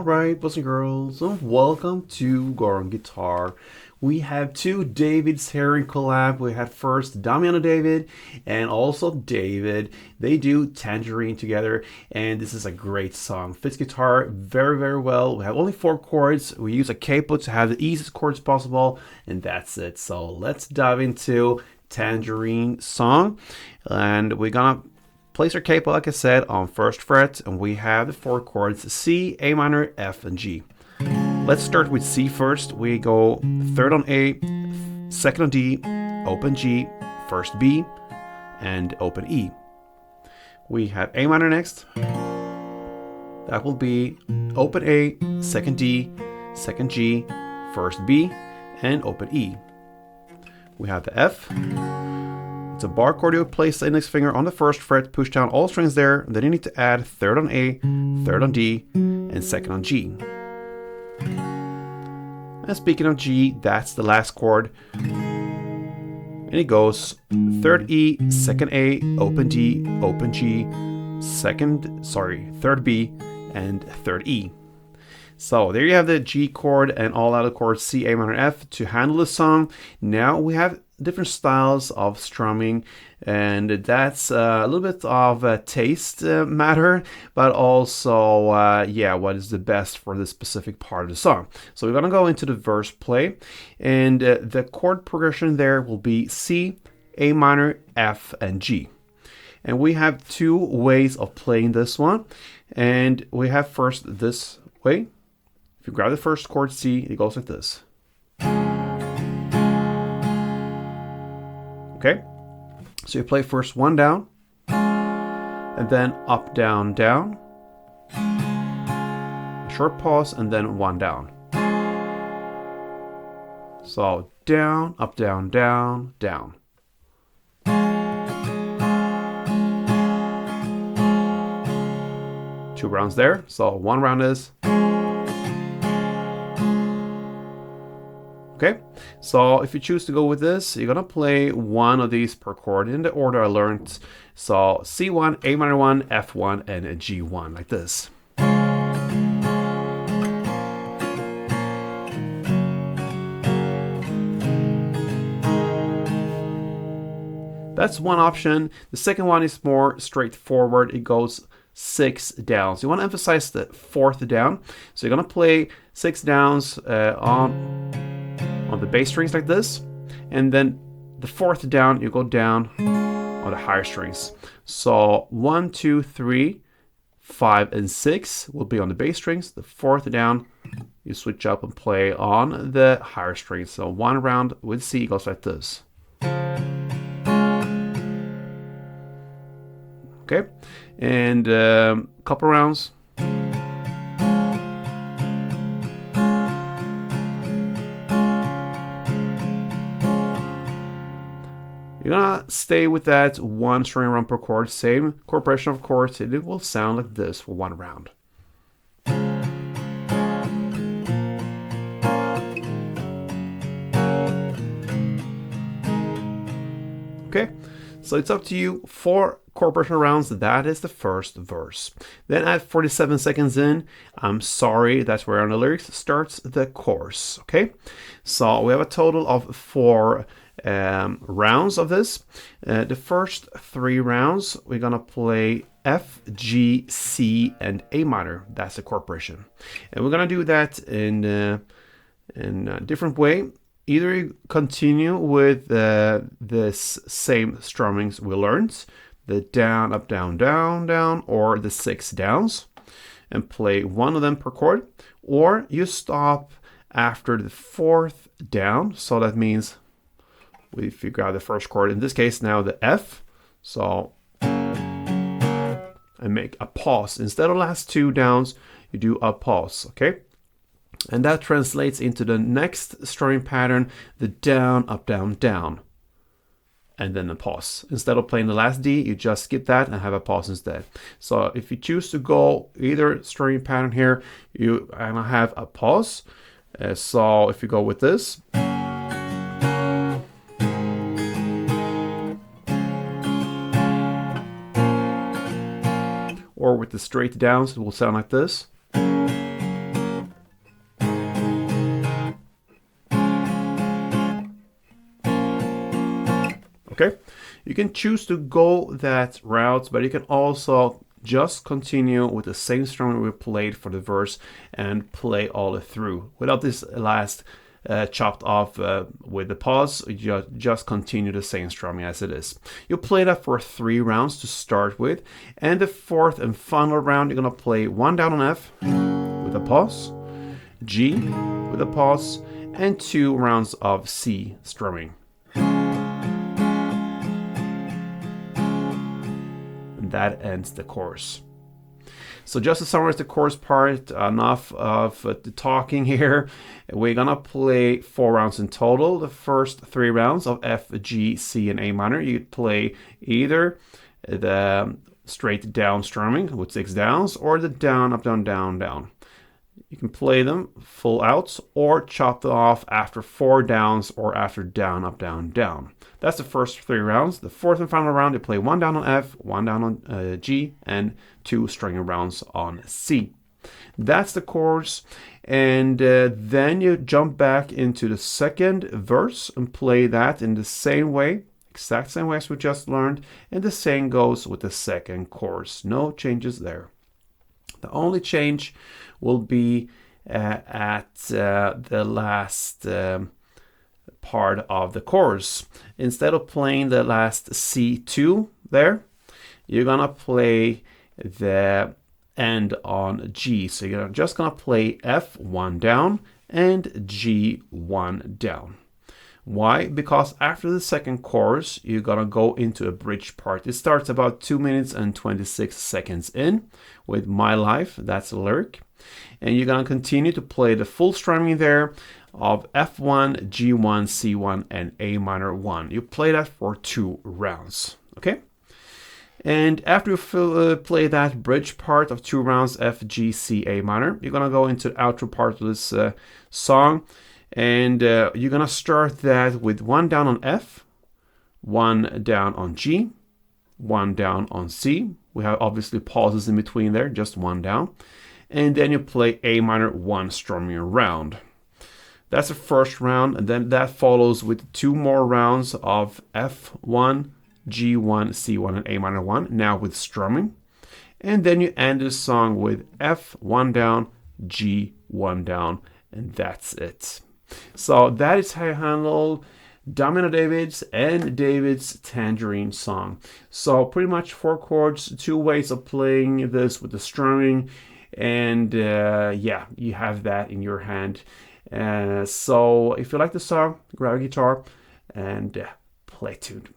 Alright, boys and girls, and welcome to Goron Guitar. We have two Davids here in collab. We had first Damiano David and also David. They do Tangerine together, and this is a great song. Fits guitar very, very well. We have only 4 chords. We use a capo to have the easiest chords possible, and that's it. So let's dive into Tangerine song, and we're gonna place our capo, like I said, on 1st fret, and we have the 4 chords: C, A minor, F, and G. Let's start with C first. We go 3rd on A, 2nd on D, open G, 1st B, and open E. We have A minor next. That will be open A, 2nd D, 2nd G, 1st B, and open E. We have the F. It's a bar chord. You place the index finger on the 1st fret, push down all strings there, and then you need to add 3rd on A, 3rd on D, and 2nd on G. And speaking of G, that's the last chord. And it goes 3rd E, 2nd A, open D, open G, 3rd B, and 3rd E. So there you have the G chord and all other chords C, A minor, F to handle the song. Now we have different styles of strumming, and that's a little bit of a taste matter, but also what is the best for this specific part of the song. So we're gonna go into the verse play, and the chord progression there will be C, A minor, F, and G. And we have 2 ways of playing this one, and we have first this way. If you grab the 1st chord C, it goes like this. Okay, so you play first 1 down, and then up, down, down, a short pause, and then 1 down. So down, up, down, down, down. Two rounds there, so 1 round is. Okay, so if you choose to go with this, you're gonna play 1 of these per chord in the order I learned. So C1, A minor 1, F1, and a G1, like this. That's one option. The second one is more straightforward. It goes 6 downs. You want to emphasize the 4th down. So you're gonna play 6 downs on the bass strings like this, and then the 4th down you go down on the higher strings. So 1, 2, 3, 5, and 6 will be on the bass strings. The 4th down you switch up and play on the higher strings. So 1 round with C goes like this. Okay, and a couple rounds. You're gonna stay with that 1 string run per chord, same chord progression of chords, and it will sound like this for 1 round. Okay, so it's up to you. 4 chord progression rounds, that is the 1st verse. Then at 47 seconds in, I'm sorry, that's where on the lyrics starts the chorus. Okay, so we have a total of 4 rounds of this. The first 3 rounds we're gonna play F, G, C, and A minor. That's the chord progression, and we're gonna do that in a different way. Either you continue with this same strummings we learned, the down, up, down, down, down, or the 6 downs, and play 1 of them per chord, or you stop after the 4th down. So that means if you grab the 1st chord, in this case now the F, so and make a pause. Instead of last 2 downs, you do a pause, okay? And that translates into the next strumming pattern, the down, up, down, down, and then a pause. Instead of playing the last D, you just skip that and have a pause instead. So if you choose to go either strumming pattern here, you have a pause. So if you go with this, or with the straight downs, it will sound like this. You can choose to go that route, but you can also just continue with the same strumming we played for the verse and play all the through without this last chopped off with the pause. You just continue the same strumming as it is. You'll play that for 3 rounds to start with, and the 4th and final round you're gonna play 1 down on F with a pause, G with a pause, and 2 rounds of C strumming. And that ends the course. So just to summarize the chorus part, enough of the talking here. We're gonna play 4 rounds in total. The first 3 rounds of F, G, C, and A minor, you play either the straight down strumming with 6 downs or the down, up, down, down, down. You can play them full out or chop them off after 4 downs or after down, up, down, down. That's the first 3 rounds. The 4th and final round, you play 1 down on F, 1 down on G, and 2 stringing rounds on C. That's the chords. And then you jump back into the second verse and play that in the same way, exact same way as we just learned. And the same goes with the second chorus. No changes there. The only change will be at the last part of the chorus. Instead of playing the last C2 there, you're gonna play the end on G. So you're just gonna play F1 down and G1 down. Why? Because after the second chorus, you're gonna go into a bridge part. It starts about 2 minutes and 26 seconds in with My Life, that's the lyric. And you're gonna continue to play the full strumming there of F1, G1, C1, and A minor 1. You play that for 2 rounds, okay? And after you play that bridge part of 2 rounds, F, G, C, A minor, you're gonna go into the outro part of this song. And you're gonna start that with 1 down on F, 1 down on G, 1 down on C. We have obviously pauses in between there, just 1 down. And then you play A minor 1 strumming around. That's the first round, and then that follows with 2 more rounds of F1, G1, C1, and A minor 1, now with strumming. And then you end the song with F1 down, G1 down, and that's it. So that is how you handle Damiano David's and David's Tangerine song. So pretty much 4 chords, 2 ways of playing this with the strumming, and yeah, you have that in your hand. So if you like the song, grab a guitar and play tuned.